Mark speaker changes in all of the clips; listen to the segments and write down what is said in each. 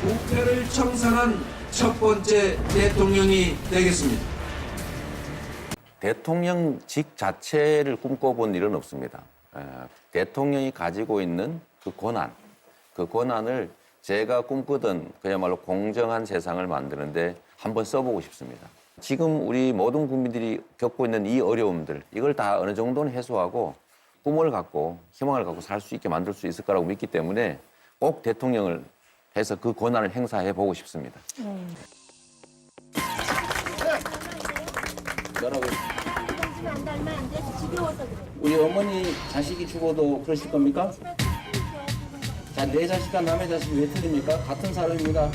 Speaker 1: 국회를 청산한 첫 번째 대통령이 되겠습니다.
Speaker 2: 대통령직 자체를 꿈꿔본 일은 없습니다. 대통령이 가지고 있는 그 권한을 제가 꿈꾸던 그야말로 공정한 세상을 만드는데 한번 써보고 싶습니다. 지금 우리 모든 국민들이 겪고 있는 이 어려움들, 이걸 다 어느 정도는 해소하고 꿈을 갖고 희망을 갖고 살 수 있게 만들 수 있을 거라고 믿기 때문에 꼭 대통령을 해서 그 권한을 행사해 보고 싶습니다. 뭐라고?
Speaker 3: 안 닮아 안 돼. 지겨워서 그래.
Speaker 2: 우리 어머니 자식이 죽어도 그러실 겁니까? 자, 내 자식과 남의 자식이 왜 틀립니까? 같은 사람입니다.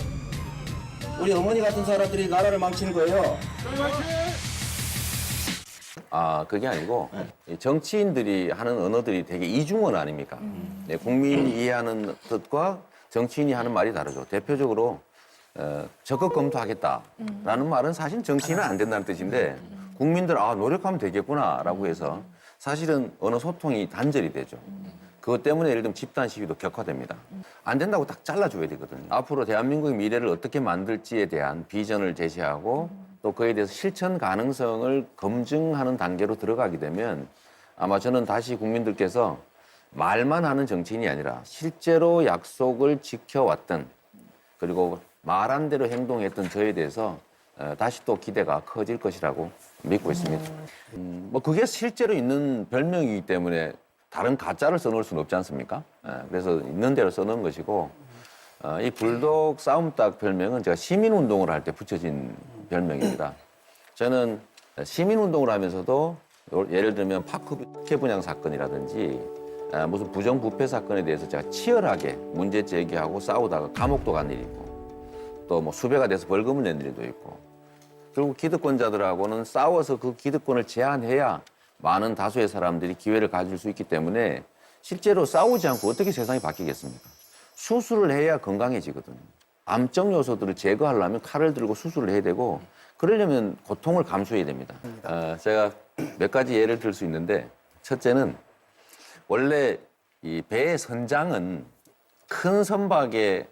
Speaker 2: 우리 어머니 같은 사람들이 나라를 망치는 거예요. 아, 그게 아니고 정치인들이 하는 언어들이 되게 이중언어 아닙니까? 네, 국민이 이해하는 뜻과 정치인이 하는 말이 다르죠. 대표적으로 적극 검토하겠다라는 말은 사실 정치인은 안 된다는 뜻인데 국민들 노력하면 되겠구나라고 해서 사실은 언어 소통이 단절이 되죠. 그것 때문에 예를 들면 집단 시위도 격화됩니다. 안 된다고 딱 잘라줘야 되거든요. 앞으로 대한민국의 미래를 어떻게 만들지에 대한 비전을 제시하고 또 그에 대해서 실천 가능성을 검증하는 단계로 들어가게 되면 아마 저는 다시 국민들께서 말만 하는 정치인이 아니라 실제로 약속을 지켜왔던 그리고 말한 대로 행동했던 저에 대해서 다시 또 기대가 커질 것이라고 믿고 있습니다. 뭐 그게 실제로 있는 별명이기 때문에 다른 가짜를 써놓을 수는 없지 않습니까? 그래서 있는 대로 써놓은 것이고 이 불독 싸움닭 별명은 제가 시민운동을 할 때 붙여진 별명입니다. 저는 시민운동을 하면서도 예를 들면 파크 분양 사건이라든지 무슨 부정부패 사건에 대해서 제가 치열하게 문제 제기하고 싸우다가 감옥도 간 일이 있고 또 뭐 수배가 돼서 벌금을 낸 일도 있고 결국 기득권자들하고는 싸워서 그 기득권을 제한해야 많은 다수의 사람들이 기회를 가질 수 있기 때문에 실제로 싸우지 않고 어떻게 세상이 바뀌겠습니까? 수술을 해야 건강해지거든요. 암적 요소들을 제거하려면 칼을 들고 수술을 해야 되고 그러려면 고통을 감수해야 됩니다. 제가 몇 가지 예를 들 수 있는데 첫째는 원래 이 배의 선장은 큰 선박의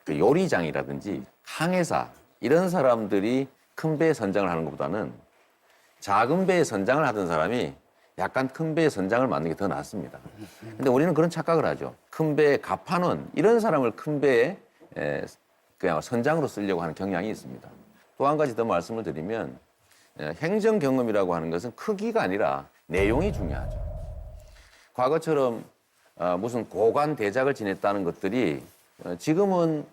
Speaker 2: 그 요리장이라든지 항해사 이런 사람들이 큰 배의 선장을 하는 것보다는 작은 배의 선장을 하던 사람이 약간 큰 배의 선장을 맡는 게 더 낫습니다. 근데 우리는 그런 착각을 하죠. 큰 배의 갑판원 이런 사람을 큰 배의 그냥 선장으로 쓰려고 하는 경향이 있습니다. 또 한 가지 더 말씀을 드리면 행정 경험이라고 하는 것은 크기가 아니라 내용이 중요하죠. 과거처럼 무슨 고관 대작을 지냈다는 것들이 지금은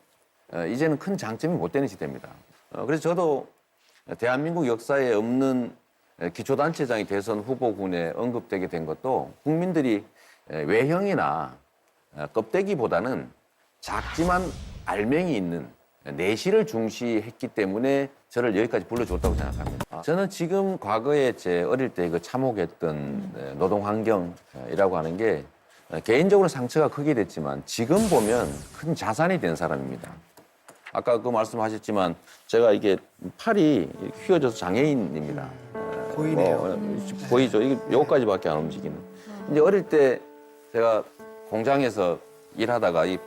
Speaker 2: 이제는 큰 장점이 못 되는 시대입니다. 그래서 저도 대한민국 역사에 없는 기초단체장이 대선 후보군에 언급되게 된 것도 국민들이 외형이나 껍데기보다는 작지만 알맹이 있는 내실을 중시했기 때문에 저를 여기까지 불러줬다고 생각합니다. 저는 지금 과거에 제 어릴 때 그 참혹했던 노동 환경이라고 하는 게 개인적으로 상처가 크게 됐지만 지금 보면 큰 자산이 된 사람입니다. 아까 그 말씀하셨지만 제가 이게 팔이 휘어져서 장애인입니다.
Speaker 4: 보이네요.
Speaker 2: 보이죠? 이게 요까지밖에 안 움직이는. 이제 어릴 때 제가 공장에서 일하다가 이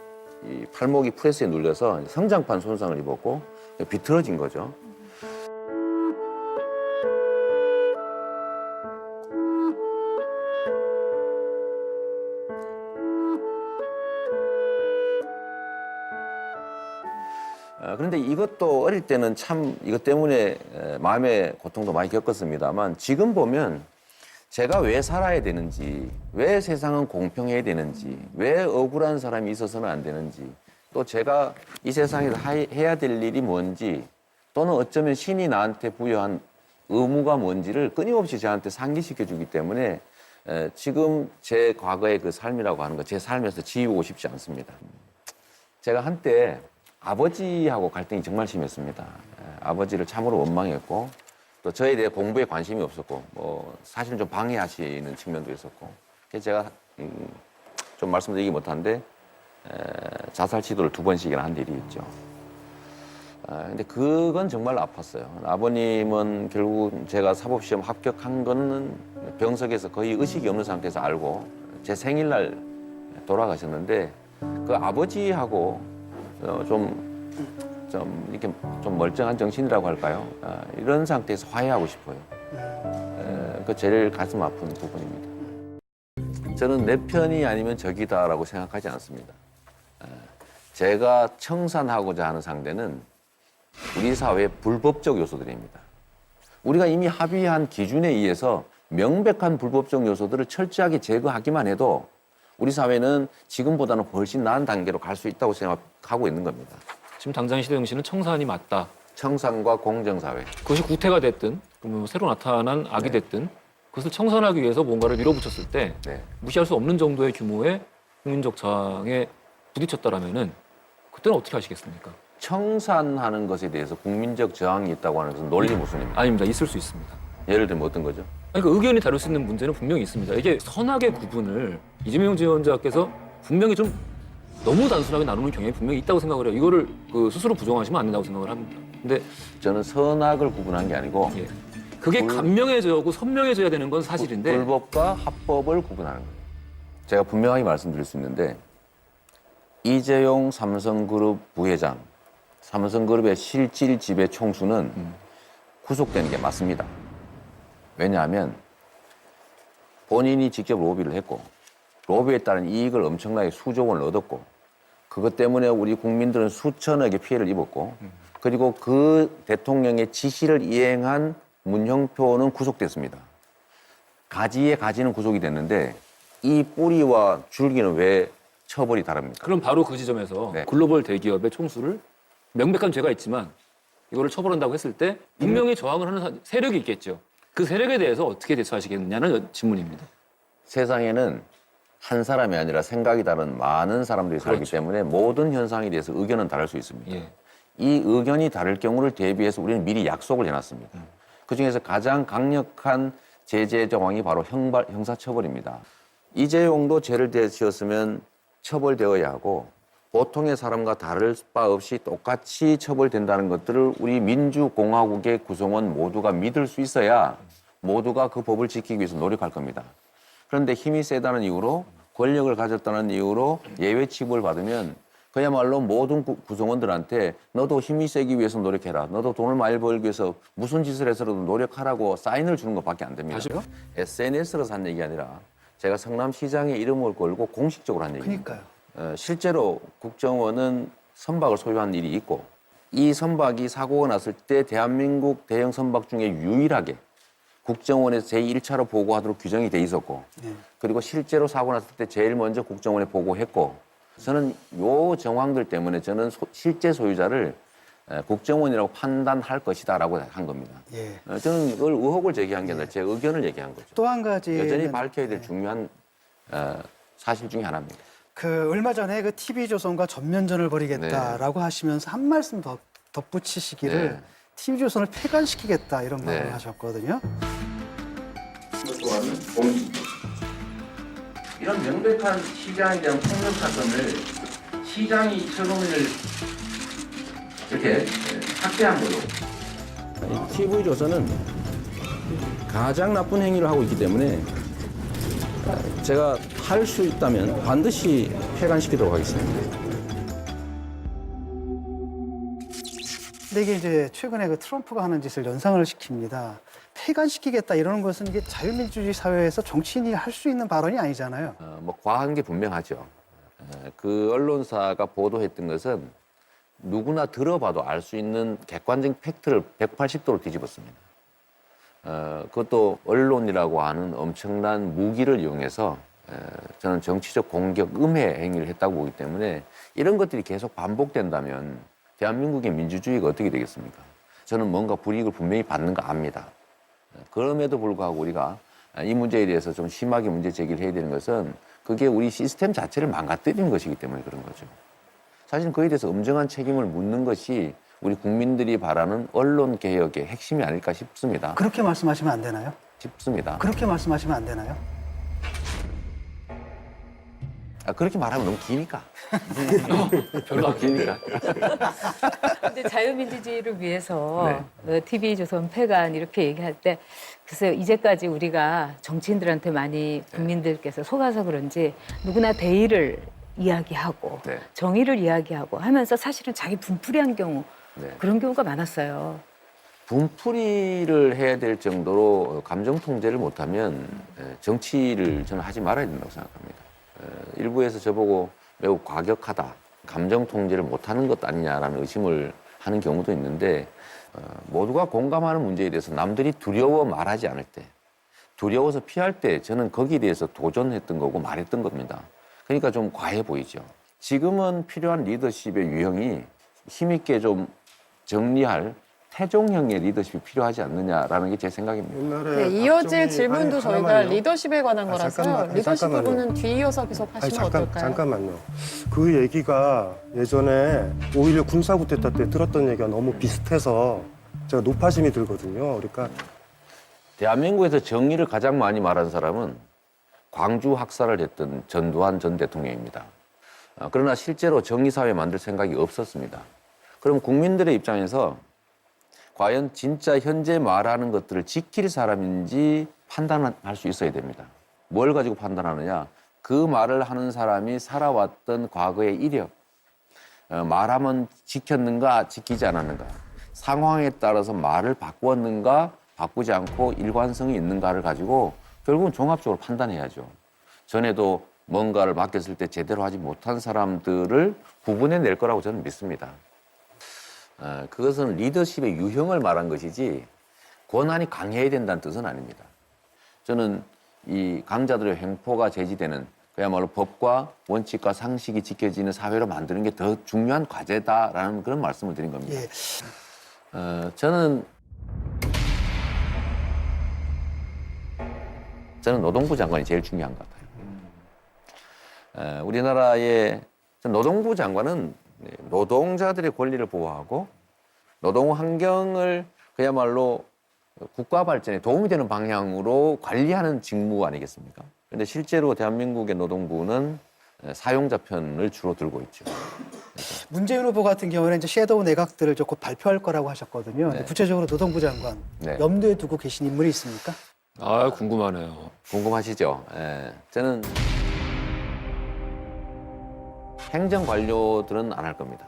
Speaker 2: 팔목이 프레스에 눌려서 성장판 손상을 입었고 비틀어진 거죠. 그런데 이것도 어릴 때는 참 이것 때문에 마음의 고통도 많이 겪었습니다만 지금 보면 제가 왜 살아야 되는지, 왜 세상은 공평해야 되는지, 왜 억울한 사람이 있어서는 안 되는지, 또 제가 이 세상에서 해야 될 일이 뭔지, 또는 어쩌면 신이 나한테 부여한 의무가 뭔지를 끊임없이 저한테 상기시켜주기 때문에 지금 제 과거의 그 삶이라고 하는 거 제 삶에서 지우고 싶지 않습니다. 제가 한때 아버지하고 갈등이 정말 심했습니다. 아버지를 참으로 원망했고 또 저에 대해 공부에 관심이 없었고 뭐 사실은 좀 방해하시는 측면도 있었고 그래서 제가 좀 말씀드리기 못한데 자살 시도를 2번씩이나 한 일이 있죠. 근데 그건 정말 아팠어요. 아버님은 결국 제가 사법시험 합격한 거는 병석에서 거의 의식이 없는 상태에서 알고 제 생일날 돌아가셨는데 그 아버지하고 좀 좀 이렇게 좀 멀쩡한 정신이라고 할까요? 이런 상태에서 화해하고 싶어요. 그 제일 가슴 아픈 부분입니다. 저는 내 편이 아니면 적이다라고 생각하지 않습니다. 제가 청산하고자 하는 상대는 우리 사회의 불법적 요소들입니다. 우리가 이미 합의한 기준에 의해서 명백한 불법적 요소들을 철저하게 제거하기만 해도 우리 사회는 지금보다는 훨씬 나은 단계로 갈 수 있다고 생각하고 있는 겁니다.
Speaker 4: 지금 당장 시대영 씨는 청산이 맞다.
Speaker 2: 청산과 공정사회.
Speaker 4: 그것이 구태가 됐든 그러면 새로 나타난 악이 됐든 그것을 청산하기 위해서 뭔가를 밀어붙였을 때
Speaker 2: 네.
Speaker 4: 무시할 수 없는 정도의 규모의 국민적 저항에 부딪혔다라면은 그때는 어떻게 하시겠습니까?
Speaker 2: 청산하는 것에 대해서 국민적 저항이 있다고 하는 것은 논리 모순입니다.
Speaker 4: 아닙니다. 있을 수 있습니다.
Speaker 2: 예를 들면 어떤 거죠?
Speaker 4: 아니, 그 의견이 다를 수 있는 문제는 분명히 있습니다. 이게 선악의 구분을 이재명 지원자께서 분명히 좀 너무 단순하게 나누는 경향이 분명히 있다고 생각을 해요. 이거를 그 스스로 부정하시면 안 된다고 생각을 합니다. 근데
Speaker 2: 저는 선악을 구분한 게 아니고
Speaker 4: 예. 그게 간명해져고 선명해져야 되는 건 사실인데
Speaker 2: 불법과 합법을 구분하는 거예요. 제가 분명하게 말씀드릴 수 있는데 이재용 삼성그룹 부회장, 삼성그룹의 실질 지배 총수는 구속되는 게 맞습니다. 왜냐하면 본인이 직접 로비를 했고 로비에 따른 이익을 엄청나게 수조 원을 얻었고 그것 때문에 우리 국민들은 수천억의 피해를 입었고 그리고 그 대통령의 지시를 이행한 문형표는 구속됐습니다. 가지에 가지는 구속이 됐는데 이 뿌리와 줄기는 왜 처벌이 다릅니까?
Speaker 4: 그럼 바로 그 지점에서
Speaker 2: 네.
Speaker 4: 글로벌 대기업의 총수를 명백한 죄가 있지만 이거를 처벌한다고 했을 때 분명히 저항을 하는 세력이 있겠죠. 그 세력에 대해서 어떻게 대처하시겠느냐는 질문입니다.
Speaker 2: 세상에는 한 사람이 아니라 생각이 다른 많은 사람들이 살기
Speaker 4: 그렇죠.
Speaker 2: 때문에 모든 현상에 대해서 의견은 다를 수 있습니다.
Speaker 4: 예.
Speaker 2: 이 의견이 다를 경우를 대비해서 우리는 미리 약속을 해놨습니다. 그중에서 가장 강력한 제재 정황이 바로 형사처벌입니다. 이재용도 죄를 지었으면 처벌되어야 하고 보통의 사람과 다를 바 없이 똑같이 처벌된다는 것들을 우리 민주공화국의 구성원 모두가 믿을 수 있어야 모두가 그 법을 지키기 위해서 노력할 겁니다. 그런데 힘이 세다는 이유로 권력을 가졌다는 이유로 예외 취급을 받으면 그야말로 모든 구성원들한테 너도 힘이 세기 위해서 노력해라. 너도 돈을 많이 벌기 위해서 무슨 짓을 해서라도 노력하라고 사인을 주는 것밖에 안 됩니다.
Speaker 4: 다시요?
Speaker 2: SNS로서 한 얘기 아니라 제가 성남시장의 이름을 걸고 공식적으로 한 얘기입니다.
Speaker 5: 그러니까요.
Speaker 2: 실제로 국정원은 선박을 소유한 일이 있고 이 선박이 사고가 났을 때 대한민국 대형 선박 중에 유일하게 국정원에서 제1차로 보고하도록 규정이 돼 있었고 그리고 실제로 사고 났을 때 제일 먼저 국정원에 보고했고 저는 요 정황들 때문에 저는 실제 소유자를 국정원이라고 판단할 것이다라고 한 겁니다.
Speaker 5: 예.
Speaker 2: 저는 이걸 의혹을 제기한 게 아니라 제 의견을 얘기한 거죠.
Speaker 5: 또 한 가지
Speaker 2: 여전히 밝혀야 될 중요한 사실 중에 하나입니다.
Speaker 5: 그 얼마 전에 그 TV조선과 전면전을 벌이겠다라고 하시면서 한 말씀 더 덧붙이시기를
Speaker 2: 네.
Speaker 5: TV조선을 폐간시키겠다 이런
Speaker 2: 네.
Speaker 5: 말을 하셨거든요.
Speaker 2: 또한 공익. 이런 명백한 시장에 대한 폭력 사건을 시장이 처분을 이렇게 확대한 거로. TV조선은 가장 나쁜 행위를 하고 있기 때문에 제가 할 수 있다면 반드시 폐간시키도록 하겠습니다.
Speaker 5: 근데 이게 이제 최근에 그 트럼프가 하는 짓을 연상을 시킵니다. 폐간시키겠다 이러는 것은 이게 자유민주주의 사회에서 정치인이 할 수 있는 발언이 아니잖아요.
Speaker 2: 뭐 과한 게 분명하죠. 그 언론사가 보도했던 것은 누구나 들어봐도 알 수 있는 객관적인 팩트를 180도로 뒤집었습니다. 그것도 언론이라고 하는 엄청난 무기를 이용해서 저는 정치적 공격, 음해 행위를 했다고 보기 때문에 이런 것들이 계속 반복된다면 대한민국의 민주주의가 어떻게 되겠습니까? 저는 뭔가 불이익을 분명히 받는 거 압니다. 그럼에도 불구하고 우리가 이 문제에 대해서 좀 심하게 문제 제기를 해야 되는 것은 그게 우리 시스템 자체를 망가뜨리는 것이기 때문에 그런 거죠. 사실 그에 대해서 엄정한 책임을 묻는 것이 우리 국민들이 바라는 언론 개혁의 핵심이 아닐까 싶습니다.
Speaker 5: 그렇게 말씀하시면 안 되나요?
Speaker 2: 싶습니다.
Speaker 5: 그렇게 말씀하시면 안 되나요?
Speaker 2: 그렇게 말하면 너무 기니까.
Speaker 4: 별로 안
Speaker 2: 기니까.
Speaker 6: 근데 자유민주주의를 위해서 TV조선 폐간 이렇게 얘기할 때 글쎄요, 이제까지 우리가 정치인들한테 많이 국민들께서 속아서 그런지 누구나 대의를 이야기하고
Speaker 2: 네.
Speaker 6: 정의를 이야기하고 하면서 사실은 자기 분풀이한 경우
Speaker 2: 네.
Speaker 6: 그런 경우가 많았어요.
Speaker 2: 분풀이를 해야 될 정도로 감정 통제를 못하면 정치를 저는 하지 말아야 된다고 생각합니다. 일부에서 저보고 매우 과격하다, 감정 통제를 못하는 것 아니냐라는 의심을 하는 경우도 있는데 모두가 공감하는 문제에 대해서 남들이 두려워 말하지 않을 때, 두려워서 피할 때 저는 거기에 대해서 도전했던 거고 말했던 겁니다. 그러니까 좀 과해 보이죠. 지금은 필요한 리더십의 유형이 힘있게 좀 정리할 태종형의 리더십이 필요하지 않느냐라는 게 제 생각입니다.
Speaker 7: 네, 이어질 질문도 저희가
Speaker 8: 하나만요.
Speaker 7: 리더십에 관한 거라서요. 리더십
Speaker 8: 잠깐만요.
Speaker 7: 부분은 뒤이어서 계속 하시면 어떨까요?
Speaker 8: 잠깐만요. 그 얘기가 예전에 5.16 군사구태타 때 들었던 얘기가 너무 비슷해서 제가 노파심이 들거든요. 그러니까
Speaker 2: 대한민국에서 정의를 가장 많이 말한 사람은 광주 학살을 했던 전두환 전 대통령입니다. 그러나 실제로 정의사회 만들 생각이 없었습니다. 그럼 국민들의 입장에서 과연 진짜 현재 말하는 것들을 지킬 사람인지 판단할 수 있어야 됩니다. 뭘 가지고 판단하느냐? 그 말을 하는 사람이 살아왔던 과거의 이력, 말하면 지켰는가 지키지 않았는가, 상황에 따라서 말을 바꾸었는가 바꾸지 않고 일관성이 있는가를 가지고 결국은 종합적으로 판단해야죠. 전에도 뭔가를 맡겼을 때 제대로 하지 못한 사람들을 구분해낼 거라고 저는 믿습니다. 그것은 리더십의 유형을 말한 것이지 권한이 강해야 된다는 뜻은 아닙니다. 저는 이 강자들의 횡포가 제지되는 그야말로 법과 원칙과 상식이 지켜지는 사회로 만드는 게 더 중요한 과제다라는 그런 말씀을 드린 겁니다. 저는 노동부 장관이 제일 중요한 것 같아요. 우리나라의 노동부 장관은 노동자들의 권리를 보호하고 노동 환경을 그야말로 국가 발전에 도움이 되는 방향으로 관리하는 직무 아니겠습니까? 그런데 실제로 대한민국의 노동부는 사용자 편을 주로 들고 있죠.
Speaker 5: 문재인 후보 같은 경우는 이제 섀도우 내각들을 곧 발표할 거라고 하셨거든요.
Speaker 2: 네.
Speaker 5: 구체적으로 노동부 장관
Speaker 2: 네.
Speaker 5: 염두에 두고 계신 인물이 있습니까?
Speaker 4: 아, 궁금하네요.
Speaker 2: 궁금하시죠? 저는 행정 관료들은 안 할 겁니다.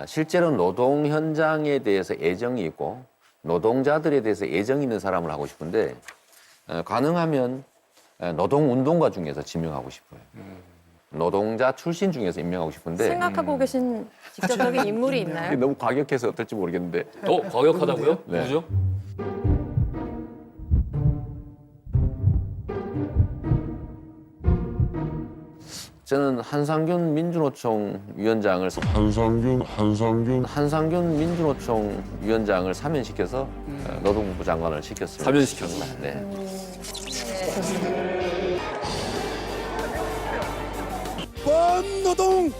Speaker 2: 실제로 노동 현장에 대해서 애정이 있고 노동자들에 대해서 애정이 있는 사람을 하고 싶은데 가능하면 노동운동가 중에서 지명하고 싶어요. 노동자 출신 중에서 임명하고 싶은데
Speaker 7: 생각하고 계신 직접적인 인물이
Speaker 2: 이게
Speaker 7: 있나요?
Speaker 2: 너무 과격해서 어떨지 모르겠는데
Speaker 4: 과격하다고요?
Speaker 2: 네.
Speaker 4: 누구죠?
Speaker 2: 저는 한상균 민주노총 위원장을 한상균 민주노총 위원장을 사면시켜서 노동부 장관을 시켰습니다.
Speaker 4: 사면시켰어요?
Speaker 2: 네.
Speaker 9: 범노동,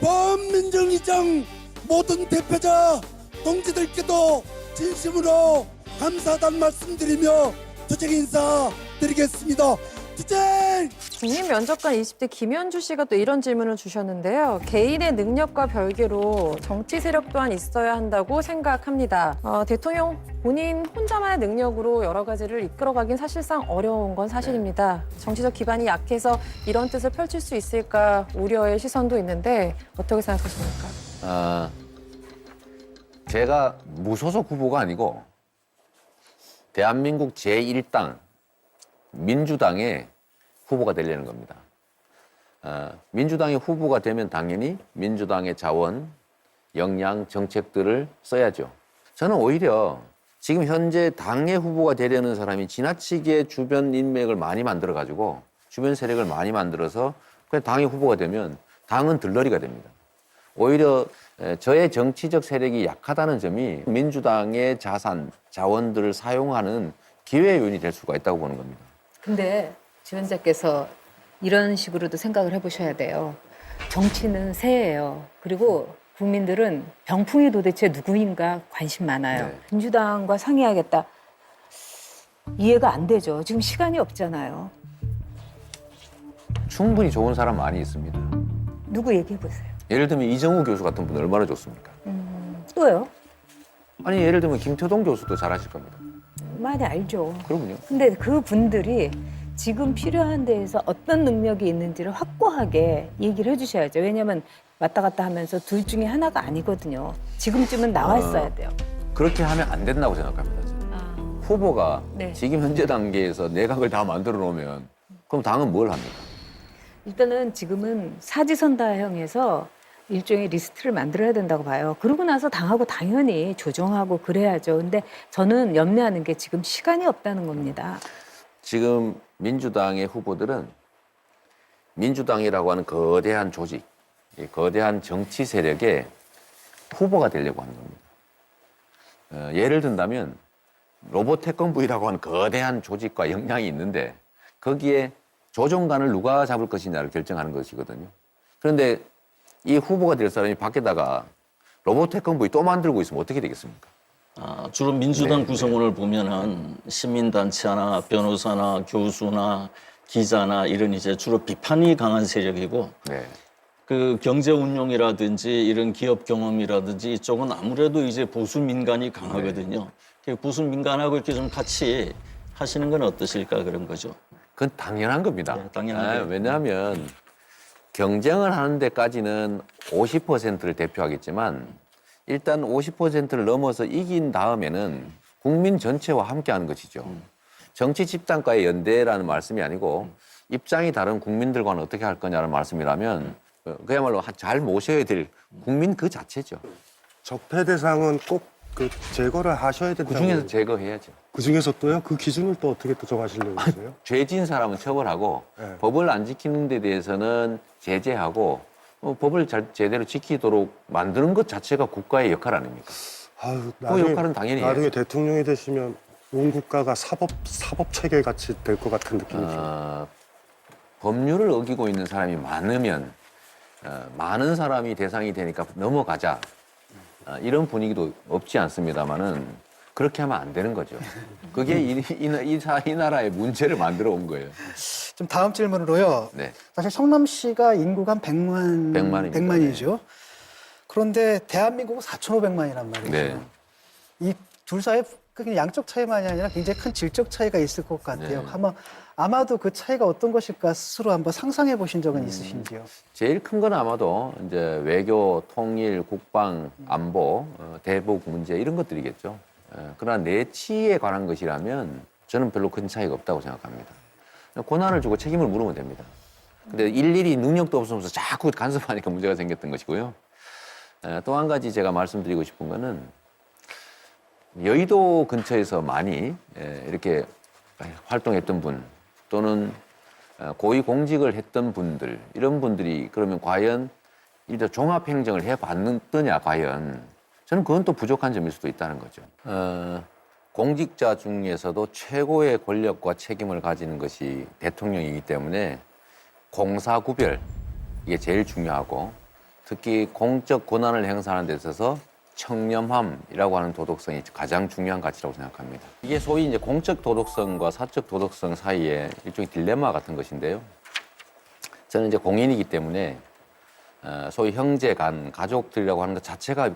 Speaker 9: 범민정의정 모든 대표자 동지들께도 진심으로 감사하다는 말씀드리며 투쟁 인사 드리겠습니다. 투쟁!
Speaker 7: 국민면접관 20대 김현주 씨가 또 이런 질문을 주셨는데요. 개인의 능력과 별개로 정치 세력 또한 있어야 한다고 생각합니다. 대통령 본인 혼자만의 능력으로 여러 가지를 이끌어가긴 사실상 어려운 건 사실입니다. 정치적 기반이 약해서 이런 뜻을 펼칠 수 있을까 우려의 시선도 있는데 어떻게 생각하십니까?
Speaker 2: 제가 무소속 후보가 아니고 대한민국 제1당 민주당의 후보가 되려는 겁니다. 민주당의 후보가 되면 당연히 민주당의 자원, 역량, 정책들을 써야죠. 저는 오히려 지금 현재 당의 후보가 되려는 사람이 지나치게 주변 인맥을 많이 만들어가지고 주변 세력을 많이 만들어서 그냥 당의 후보가 되면 당은 들러리가 됩니다. 오히려 저의 정치적 세력이 약하다는 점이 민주당의 자산, 자원들을 사용하는 기회 요인이 될 수가 있다고 보는 겁니다.
Speaker 6: 근데 지원자께서 이런 식으로도 생각을 해보셔야 돼요. 정치는 새예요. 그리고 국민들은 병풍이 도대체 누구인가 관심 많아요.
Speaker 2: 네.
Speaker 6: 민주당과 상의하겠다. 이해가 안 되죠. 지금 시간이 없잖아요.
Speaker 2: 충분히 좋은 사람 많이 있습니다.
Speaker 6: 누구 얘기해 보세요.
Speaker 2: 예를 들면 이정우 교수 같은 분은 얼마나 좋습니까?
Speaker 6: 또요?
Speaker 2: 아니 예를 들면 김태동 교수도 잘하실 겁니다.
Speaker 6: 많이 알죠.
Speaker 2: 그럼요.
Speaker 6: 근데 그 분들이 지금 필요한 데에서 어떤 능력이 있는지를 확고하게 얘기를 해주셔야죠. 왜냐하면 왔다 갔다 하면서 둘 중에 하나가 아니거든요. 지금쯤은 나와 있어야 돼요.
Speaker 2: 그렇게 하면 안 된다고 생각합니다. 저는. 후보가
Speaker 6: 네.
Speaker 2: 지금 현재 단계에서 내각을 다 만들어 놓으면 그럼 당은 뭘 합니까?
Speaker 6: 일단은 지금은 사지선다형에서 일종의 리스트를 만들어야 된다고 봐요. 그러고 나서 당하고 당연히 조정하고 그래야죠. 근데 저는 염려하는 게 지금 시간이 없다는 겁니다.
Speaker 2: 지금 민주당의 후보들은 민주당이라고 하는 거대한 조직, 이 거대한 정치 세력의 후보가 되려고 하는 겁니다. 예를 든다면 로봇 태권부이라고 하는 거대한 조직과 역량이 있는데 거기에 조종관을 누가 잡을 것이냐를 결정하는 것이거든요. 그런데 이 후보가 될 사람이 밖에다가 로봇 태권부이 또 만들고 있으면 어떻게 되겠습니까?
Speaker 10: 주로 민주당
Speaker 2: 네,
Speaker 10: 구성원을 보면은 시민단체나 변호사나 교수나 기자나 이런 이제 주로 비판이 강한 세력이고
Speaker 2: 네.
Speaker 10: 그 경제 운용이라든지 이런 기업 경험이라든지 이쪽은 아무래도 이제 보수 민간이 강하거든요. 보수 민간하고 이렇게 좀 같이 하시는 건 어떠실까 그런 거죠.
Speaker 2: 그건 당연한 겁니다.
Speaker 10: 네, 당연한 거예요.
Speaker 2: 왜냐하면 경쟁을 하는 데까지는 50%를 대표하겠지만 일단 50%를 넘어서 이긴 다음에는 국민 전체와 함께하는 것이죠. 정치 집단과의 연대라는 말씀이 아니고 입장이 다른 국민들과는 어떻게 할 거냐는 말씀이라면 그야말로 잘 모셔야 될 국민 그 자체죠.
Speaker 8: 적폐 대상은 꼭 그 제거를 하셔야 된다고.
Speaker 2: 그중에서 제거해야죠.
Speaker 8: 그중에서 또요? 그 기준을 또 어떻게 또 정하시려고 그러세요?
Speaker 2: 죄진 사람은 처벌하고
Speaker 8: 네.
Speaker 2: 법을 안 지키는 데 대해서는 제재하고 법을 제대로 지키도록 만드는 것 자체가 국가의 역할 아닙니까?
Speaker 8: 아유,
Speaker 2: 그 역할은 당연히
Speaker 8: 나중에
Speaker 2: 해야죠.
Speaker 8: 대통령이 되시면 온 국가가 사법 체계 같이 될 것 같은 느낌이죠.
Speaker 2: 법률을 어기고 있는 사람이 많으면 많은 사람이 대상이 되니까 넘어가자 이런 분위기도 없지 않습니다만은 그렇게 하면 안 되는 거죠. 그게 이 나라의 문제를 만들어 온 거예요.
Speaker 5: 좀 다음 질문으로요.
Speaker 2: 네.
Speaker 5: 사실 성남시가 인구가 한 100만입니다. 100만이죠. 그런데 대한민국은 4,500만이란 말이죠.
Speaker 2: 네.
Speaker 5: 이 둘 사이에 그냥 양적 차이만이 아니라 굉장히 큰 질적 차이가 있을 것 같아요.
Speaker 2: 네.
Speaker 5: 아마도 그 차이가 어떤 것일까 스스로 한번 상상해 보신 적은 있으신지요?
Speaker 2: 제일 큰 건 아마도 이제 외교, 통일, 국방, 안보, 대북 문제 이런 것들이겠죠. 그러나 내치에 관한 것이라면 저는 별로 큰 차이가 없다고 생각합니다. 권한을 주고 책임을 물으면 됩니다. 근데 일일이 능력도 없으면서 자꾸 간섭하니까 문제가 생겼던 것이고요. 또 한 가지 제가 말씀드리고 싶은 거는 여의도 근처에서 많이 이렇게 활동했던 분 또는 고위 공직을 했던 분들 이런 분들이 그러면 과연 일단 종합행정을 해봤느냐 과연 저는 그건 또 부족한 점일 수도 있다는 거죠. 공직자 중에서도 최고의 권력과 책임을 가지는 것이 대통령이기 때문에 공사구별 이게 제일 중요하고 특히 공적 권한을 행사하는 데 있어서 청렴함이라고 하는 도덕성이 가장 중요한 가치라고 생각합니다. 이게 소위 이제 공적 도덕성과 사적 도덕성 사이에 일종의 딜레마 같은 것인데요. 저는 이제 공인이기 때문에 소위 형제 간 가족들이라고 하는 것 자체가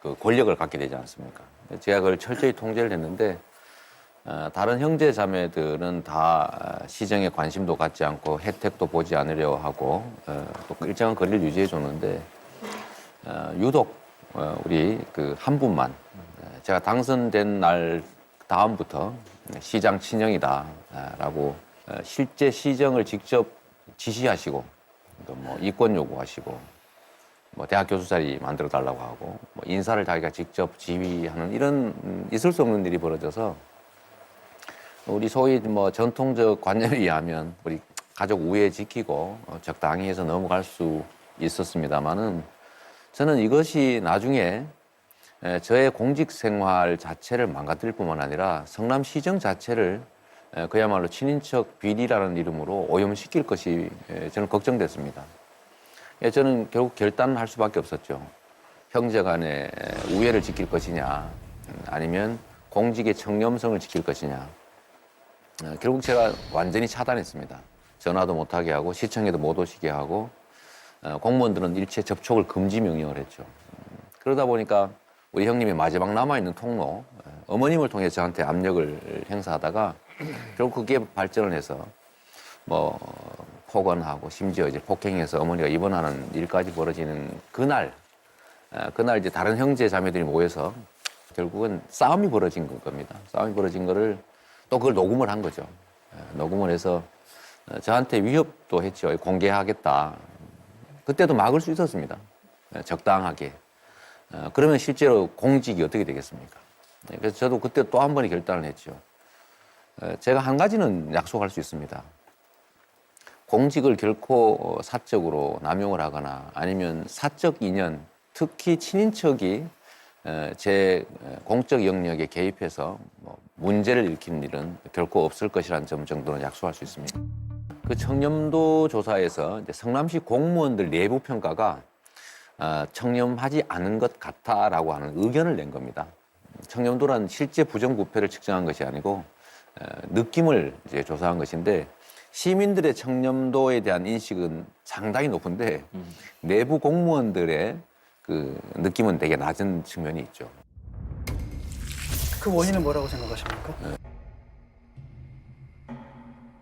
Speaker 2: 그 권력을 갖게 되지 않습니까? 제가 그걸 철저히 통제를 했는데 다른 형제 자매들은 다 시정에 관심도 갖지 않고 혜택도 보지 않으려 하고 또 일정한 거리를 유지해 줬는데 유독 우리 그 한 분만 제가 당선된 날 다음부터 시장 친형이다라고 실제 시정을 직접 지시하시고 뭐 이권 요구하시고 뭐 대학 교수 자리 만들어 달라고 하고 뭐 인사를 자기가 직접 지휘하는 이런 있을 수 없는 일이 벌어져서 우리 소위 뭐 전통적 관념에 의하면 우리 가족 우애 지키고 적당히 해서 넘어갈 수 있었습니다만은 저는 이것이 나중에 저의 공직 생활 자체를 망가뜨릴 뿐만 아니라 성남시정 자체를 그야말로 친인척 비리라는 이름으로 오염시킬 것이 저는 걱정됐습니다. 저는 결국 결단을 할 수밖에 없었죠. 형제 간의 우애를 지킬 것이냐 아니면 공직의 청렴성을 지킬 것이냐. 결국 제가 완전히 차단했습니다. 전화도 못하게 하고 시청에도 못 오시게 하고 공무원들은 일체 접촉을 금지 명령을 했죠. 그러다 보니까 우리 형님이 마지막 남아있는 통로 어머님을 통해 저한테 압력을 행사하다가 결국 그게 발전을 해서 뭐 폭언하고 심지어 이제 폭행해서 어머니가 입원하는 일까지 벌어지는 그날 이제 다른 형제 자매들이 모여서 결국은 싸움이 벌어진 겁니다. 싸움이 벌어진 거를 또 그걸 녹음을 한 거죠. 녹음을 해서 저한테 위협도 했죠. 공개하겠다. 그때도 막을 수 있었습니다. 적당하게. 그러면 실제로 공직이 어떻게 되겠습니까? 그래서 저도 그때 또 한 번의 결단을 했죠. 제가 한 가지는 약속할 수 있습니다. 공직을 결코 사적으로 남용을 하거나 아니면 사적 인연, 특히 친인척이 제 공적 영역에 개입해서 뭐 문제를 일으키는 일은 결코 없을 것이라는 점 정도는 약속할 수 있습니다. 그 청렴도 조사에서 이제 성남시 공무원들 내부 평가가 청렴하지 않은 것 같다라고 하는 의견을 낸 겁니다. 청렴도란 실제 부정부패를 측정한 것이 아니고 느낌을 이제 조사한 것인데 시민들의 청렴도에 대한 인식은 상당히 높은데 내부 공무원들의 그 느낌은 되게 낮은 측면이 있죠.
Speaker 5: 그 원인은 뭐라고 생각하십니까?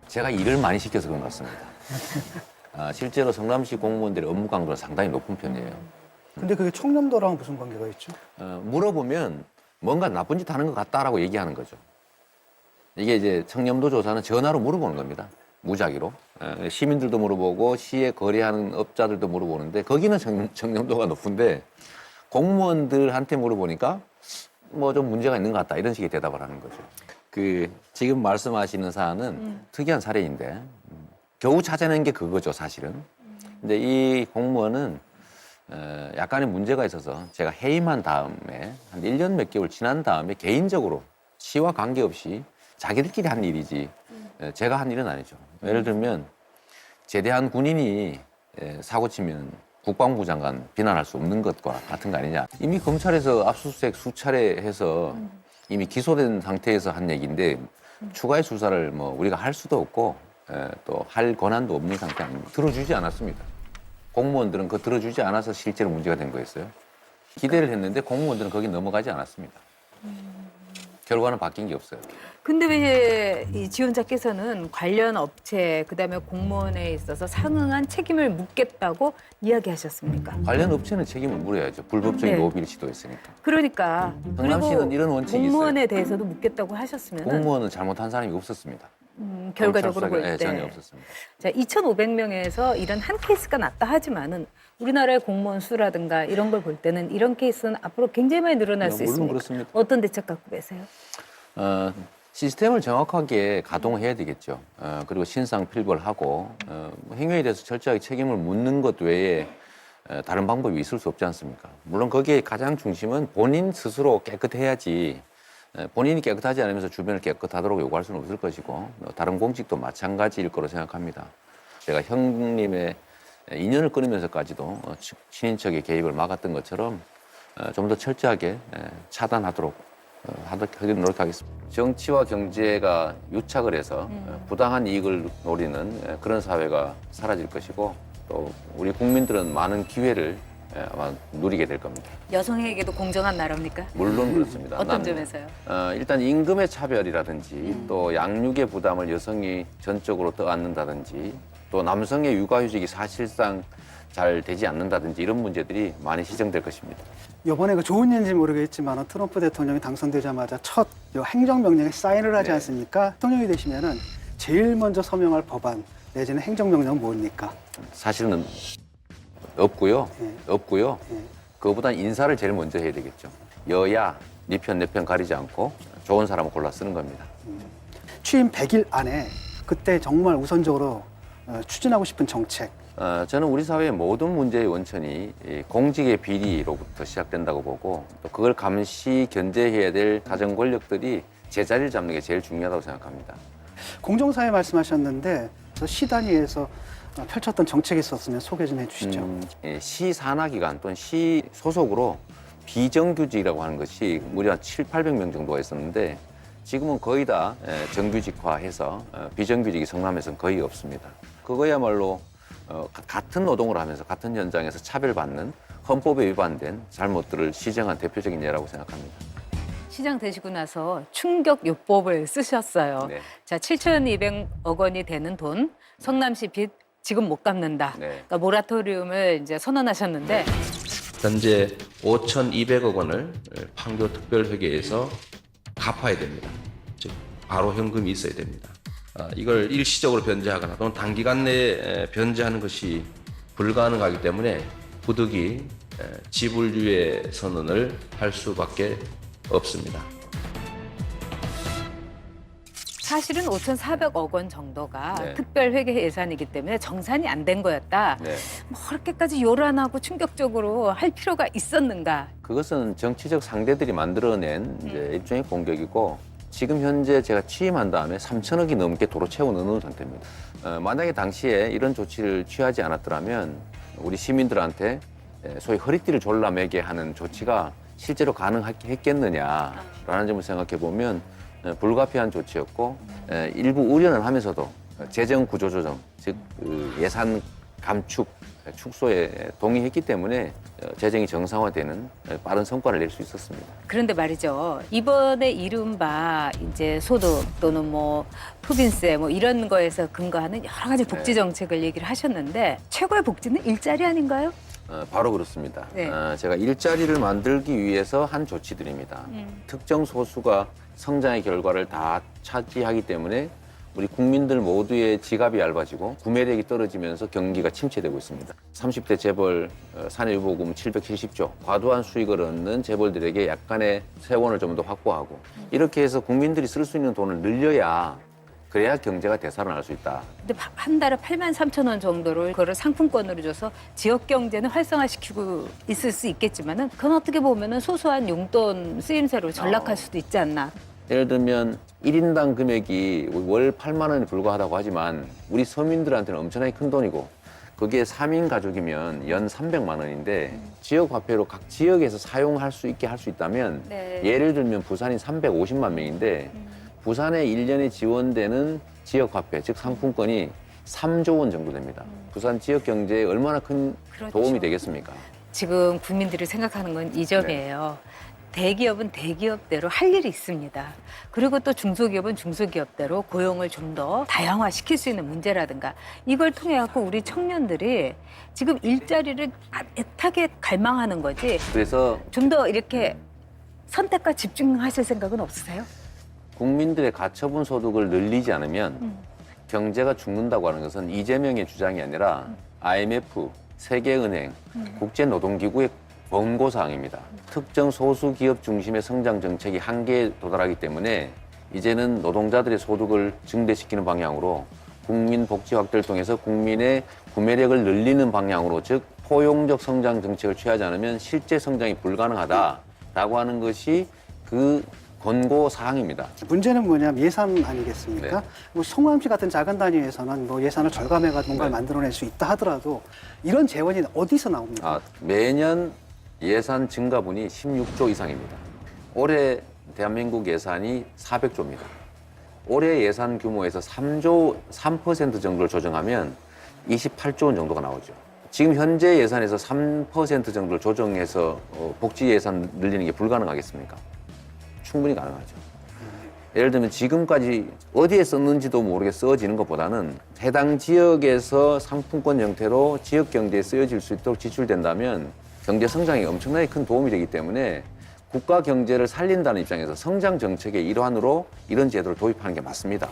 Speaker 2: 제가 일을 많이 시켜서 그런 것 같습니다. 실제로 성남시 공무원들의 업무 강도는 상당히 높은 편이에요.
Speaker 5: 근데 그게 청렴도랑 무슨 관계가 있죠?
Speaker 2: 물어보면 뭔가 나쁜 짓 하는 것 같다라고 얘기하는 거죠. 이게 이제 청렴도 조사는 전화로 물어보는 겁니다. 무작위로. 시민들도 물어보고 시에 거래하는 업자들도 물어보는데 거기는 청렴도가 높은데 공무원들한테 물어보니까 뭐 좀 문제가 있는 것 같다 이런 식의 대답을 하는 거죠. 그 지금 말씀하시는 사안은 특이한 사례인데 겨우 찾아낸 게 그거죠 사실은. 근데 이 공무원은 약간의 문제가 있어서 제가 해임한 다음에 한 1년 몇 개월 지난 다음에 개인적으로 시와 관계없이 자기들끼리 한 일이지 제가 한 일은 아니죠. 예를 들면 제대한 군인이 사고 치면 국방부 장관 비난할 수 없는 것과 같은 거 아니냐. 이미 검찰에서 압수수색 수차례 해서 이미 기소된 상태에서 한 얘기인데 추가의 수사를 뭐 우리가 할 수도 없고 또 할 권한도 없는 상태 아닙니다. 들어주지 않았습니다. 공무원들은 그거 들어주지 않아서 실제로 문제가 된 거였어요. 기대를 했는데 공무원들은 거기 넘어가지 않았습니다. 결과는 바뀐 게 없어요.
Speaker 6: 근데 왜 이 지원자께서는 관련 업체 그다음에 공무원에 있어서 상응한 책임을 묻겠다고 이야기하셨습니까?
Speaker 2: 관련 업체는 책임을 물어야죠. 불법적인
Speaker 6: 네.
Speaker 2: 로비를 시도했으니까.
Speaker 6: 그러니까
Speaker 2: 성남시는 이런 원칙이
Speaker 6: 공무원에 대해서도 묻겠다고 하셨으면
Speaker 2: 공무원은 잘못한 사람이 없었습니다.
Speaker 6: 결과적으로 볼
Speaker 2: 검찰 수사가,
Speaker 6: 때
Speaker 2: 전혀 없었습니다.
Speaker 6: 자, 2,500명에서 이런 한 케이스가 났다 하지만은 우리나라의 공무원 수라든가 이런 걸 볼 때는 이런 케이스는 앞으로 굉장히 많이 늘어날 수
Speaker 2: 물론
Speaker 6: 있습니다.
Speaker 2: 그렇습니다.
Speaker 6: 어떤 대책 갖고 계세요?
Speaker 2: 시스템을 정확하게 가동해야 되겠죠. 그리고 신상 필벌하고 행위에 대해서 철저하게 책임을 묻는 것 외에 다른 방법이 있을 수 없지 않습니까? 물론 거기에 가장 중심은 본인 스스로 깨끗해야지 본인이 깨끗하지 않으면서 주변을 깨끗하도록 요구할 수는 없을 것이고 다른 공직도 마찬가지일 거로 생각합니다. 제가 형님의 인연을 끊으면서까지도 친인척의 개입을 막았던 것처럼 좀 더 철저하게 차단하도록 하기로 노력하겠습니다. 정치와 경제가 유착을 해서 부당한 이익을 노리는 그런 사회가 사라질 것이고 또 우리 국민들은 많은 기회를 아마 누리게 될 겁니다.
Speaker 6: 여성에게도 공정한 나라입니까?
Speaker 2: 물론 그렇습니다.
Speaker 6: 어떤 점에서요?
Speaker 2: 일단 임금의 차별이라든지 또 양육의 부담을 여성이 전적으로 떠안는다든지 또 남성의 육아휴직이 사실상 잘 되지 않는다든지 이런 문제들이 많이 시정될 것입니다.
Speaker 5: 이번에 그 좋은 일인지 모르겠지만 트럼프 대통령이 당선되자마자 첫 행정명령에 사인을 하지
Speaker 2: 네.
Speaker 5: 않습니까? 대통령이 되시면은 제일 먼저 서명할 법안 내지는 행정명령은 뭡니까?
Speaker 2: 사실은 없고요.
Speaker 5: 네.
Speaker 2: 없고요.
Speaker 5: 네.
Speaker 2: 그거보다 인사를 제일 먼저 해야 되겠죠. 여야 네 편 내 편 가리지 않고 좋은 사람을 골라 쓰는 겁니다.
Speaker 5: 취임 100일 안에 그때 정말 우선적으로 추진하고 싶은 정책.
Speaker 2: 저는 우리 사회의 모든 문제의 원천이 이 공직의 비리로부터 시작된다고 보고 또 그걸 감시 견제해야 될 사정 권력들이 제자리를 잡는 게 제일 중요하다고 생각합니다.
Speaker 5: 공정사회 말씀하셨는데 시 단위에서 펼쳤던 정책이 있었으면 소개 좀 해주시죠.
Speaker 2: 시 산하기관 또는 시 소속으로 비정규직이라고 하는 것이 무려 700~800명 정도가 있었는데 지금은 거의 다 정규직화해서 비정규직이 성남에서는 거의 없습니다. 그거야말로 같은 노동을 하면서 같은 현장에서 차별받는 헌법에 위반된 잘못들을 시정한 대표적인 예라고 생각합니다.
Speaker 6: 시장 되시고 나서 충격요법을 쓰셨어요.
Speaker 2: 네.
Speaker 6: 자, 7,200억 원이 되는 돈, 성남시 빚 지금 못 갚는다.
Speaker 2: 네.
Speaker 6: 그러니까 모라토리움을 이제 선언하셨는데
Speaker 11: 현재 5,200억 원을 판교특별회계에서 갚아야 됩니다. 즉 바로 현금이 있어야 됩니다. 이걸 일시적으로 변제하거나 또는 단기간 내에 변제하는 것이 불가능하기 때문에 부득이 지불유예 선언을 할 수밖에 없습니다.
Speaker 6: 사실은 5,400억 원 정도가
Speaker 2: 네.
Speaker 6: 특별회계 예산이기 때문에 정산이 안 된 거였다.
Speaker 2: 네.
Speaker 6: 뭐 그렇게까지 요란하고 충격적으로 할 필요가 있었는가?
Speaker 2: 그것은 정치적 상대들이 만들어낸 이제 일종의 공격이고 지금 현재 제가 취임한 다음에 3천억이 넘게 도로 채워넣는 상태입니다. 만약에 당시에 이런 조치를 취하지 않았더라면 우리 시민들한테 소위 허리띠를 졸라매게 하는 조치가 실제로 가능했겠느냐라는 점을 생각해 보면 불가피한 조치였고 일부 우려는 하면서도 재정 구조 조정, 즉 예산 감축, 축소에 동의했기 때문에 재정이 정상화되는 빠른 성과를 낼 수 있었습니다.
Speaker 6: 그런데 말이죠. 이번에 이른바 이제 소득 또는 뭐 토빈세 뭐 이런 거에서 근거하는 여러 가지 복지 정책을 얘기를 하셨는데 최고의 복지는 일자리 아닌가요?
Speaker 2: 바로 그렇습니다.
Speaker 6: 네.
Speaker 2: 제가 일자리를 만들기 위해서 한 조치들입니다. 특정 소수가 성장의 결과를 다 차지하기 때문에 우리 국민들 모두의 지갑이 얇아지고 구매력이 떨어지면서 경기가 침체되고 있습니다. 30대 재벌 사내유보금 770조, 과도한 수익을 얻는 재벌들에게 약간의 세원을 좀 더 확보하고 이렇게 해서 국민들이 쓸 수 있는 돈을 늘려야 그래야 경제가 되살아날 수 있다.
Speaker 6: 근데 한 달에 83,000원 정도를 그거를 상품권으로 줘서 지역 경제는 활성화시키고 있을 수 있겠지만은 그건 어떻게 보면은 소소한 용돈 쓰임새로 전락할 수도 있지 않나.
Speaker 2: 예를 들면 1인당 금액이 월 8만 원에 불과하다고 하지만 우리 서민들한테는 엄청나게 큰 돈이고 그게 3인 가족이면 연 300만 원인데 지역 화폐로 각 지역에서 사용할 수 있게 할 수 있다면
Speaker 6: 네.
Speaker 2: 예를 들면 부산이 350만 명인데 부산에 1년에 지원되는 지역 화폐, 즉 상품권이 3조 원 정도 됩니다. 부산 지역 경제에 얼마나 큰
Speaker 6: 그렇죠.
Speaker 2: 도움이 되겠습니까?
Speaker 6: 지금 국민들이 생각하는 건 이 점이에요. 대기업은 대기업대로 할 일이 있습니다. 그리고 또 중소기업은 중소기업대로 고용을 좀 더 다양화시킬 수 있는 문제라든가 이걸 통해 갖고 우리 청년들이 지금 일자리를 애타게 갈망하는 거지
Speaker 2: 그래서
Speaker 6: 좀 더 이렇게 선택과 집중하실 생각은 없으세요?
Speaker 2: 국민들의 가처분 소득을 늘리지 않으면 경제가 죽는다고 하는 것은 이재명의 주장이 아니라 IMF, 세계은행, 국제노동기구의 권고사항입니다. 특정 소수 기업 중심의 성장 정책이 한계에 도달하기 때문에 이제는 노동자들의 소득을 증대시키는 방향으로 국민 복지 확대를 통해서 국민의 구매력을 늘리는 방향으로 즉 포용적 성장 정책을 취하지 않으면 실제 성장이 불가능하다라고 하는 것이 그 권고 사항입니다.
Speaker 5: 문제는 뭐냐면 예산 아니겠습니까?
Speaker 2: 네.
Speaker 5: 뭐 성남시 같은 작은 단위에서는 뭐 예산을 절감해가지고 뭔가를 만들어낼 수 있다 하더라도 이런 재원이 어디서 나옵니까?
Speaker 2: 매년 예산 증가분이 16조 이상입니다. 올해 대한민국 예산이 400조입니다. 올해 예산 규모에서 3% 정도를 조정하면 28조 원 정도가 나오죠. 지금 현재 예산에서 3% 정도를 조정해서 복지 예산 늘리는 게 불가능하겠습니까? 충분히 가능하죠. 예를 들면 지금까지 어디에 썼는지도 모르게 쓰여지는 것보다는 해당 지역에서 상품권 형태로 지역 경제에 쓰여질 수 있도록 지출된다면 경제 성장에 엄청나게 큰 도움이 되기 때문에 국가 경제를 살린다는 입장에서 성장 정책의 일환으로 이런 제도를 도입하는 게 맞습니다.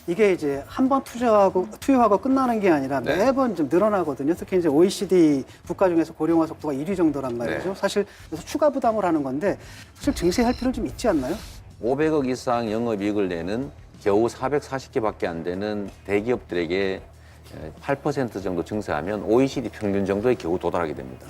Speaker 5: 이게 이제 한 번 투여하고 끝나는 게 아니라
Speaker 2: 네.
Speaker 5: 매번 좀 늘어나거든요. 특히 이제 OECD 국가 중에서 고령화 속도가 1위 정도란 말이죠.
Speaker 2: 네.
Speaker 5: 사실 그래서 추가 부담을 하는 건데 사실 증세할 필요는 좀 있지 않나요?
Speaker 2: 500억 이상 영업이익을 내는 겨우 440개밖에 안 되는 대기업들에게 8% 정도 증세하면 OECD 평균 정도에 겨우 도달하게 됩니다.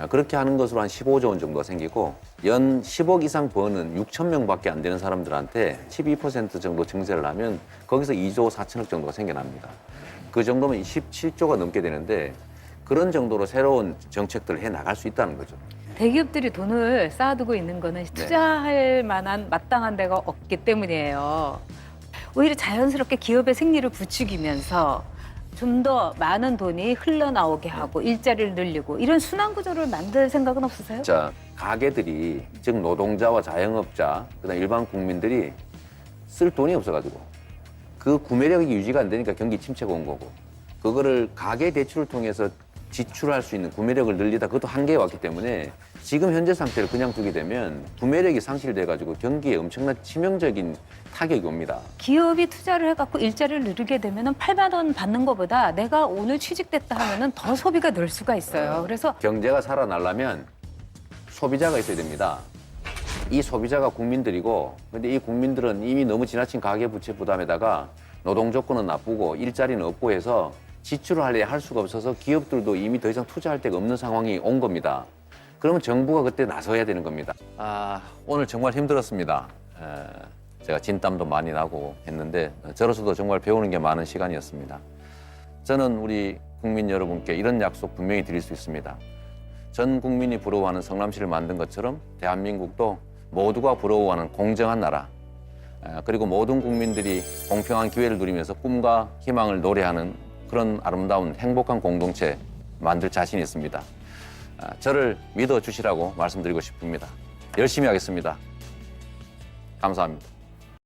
Speaker 2: 그렇게 하는 것으로 한 15조 원 정도가 생기고 연 10억 이상 버는 6천 명밖에 안 되는 사람들한테 12% 정도 증세를 하면 거기서 2조 4천억 정도가 생겨납니다. 그 정도면 17조가 넘게 되는데 그런 정도로 새로운 정책들을 해 나갈 수 있다는 거죠.
Speaker 6: 대기업들이 돈을 쌓아두고 있는 거는 투자할 만한 마땅한 데가 없기 때문이에요. 오히려 자연스럽게 기업의 생리를 부추기면서 좀 더 많은 돈이 흘러나오게 하고 일자리를 늘리고 이런 순환 구조를 만들 생각은 없으세요?
Speaker 2: 자, 가게들이 즉 노동자와 자영업자 그다음 일반 국민들이 쓸 돈이 없어가지고 그 구매력이 유지가 안 되니까 경기 침체가 온 거고 그거를 가계 대출을 통해서 지출할 수 있는 구매력을 늘리다 그것도 한계에 왔기 때문에 지금 현재 상태를 그냥 두게 되면 구매력이 상실돼 가지고 경기에 엄청난 치명적인 타격이 옵니다.
Speaker 6: 기업이 투자를 해갖고 일자리를 누리게 되면은 8만 원 받는 것보다 내가 오늘 취직됐다 하면은 더 소비가 늘 수가 있어요. 그래서
Speaker 2: 경제가 살아나려면 소비자가 있어야 됩니다. 이 소비자가 국민들이고, 근데 이 국민들은 이미 너무 지나친 가계부채 부담에다가 노동 조건은 나쁘고 일자리는 없고 해서 지출을 하려 할 수가 없어서 기업들도 이미 더 이상 투자할 데가 없는 상황이 온 겁니다. 그러면 정부가 그때 나서야 되는 겁니다. 오늘 정말 힘들었습니다. 제가 진땀도 많이 나고 했는데 저로서도 정말 배우는 게 많은 시간이었습니다. 저는 우리 국민 여러분께 이런 약속 분명히 드릴 수 있습니다. 전 국민이 부러워하는 성남시를 만든 것처럼 대한민국도 모두가 부러워하는 공정한 나라, 그리고 모든 국민들이 공평한 기회를 누리면서 꿈과 희망을 노래하는 그런 아름다운 행복한 공동체 만들 자신이 있습니다. 저를 믿어주시라고 말씀드리고 싶습니다. 열심히 하겠습니다. 감사합니다.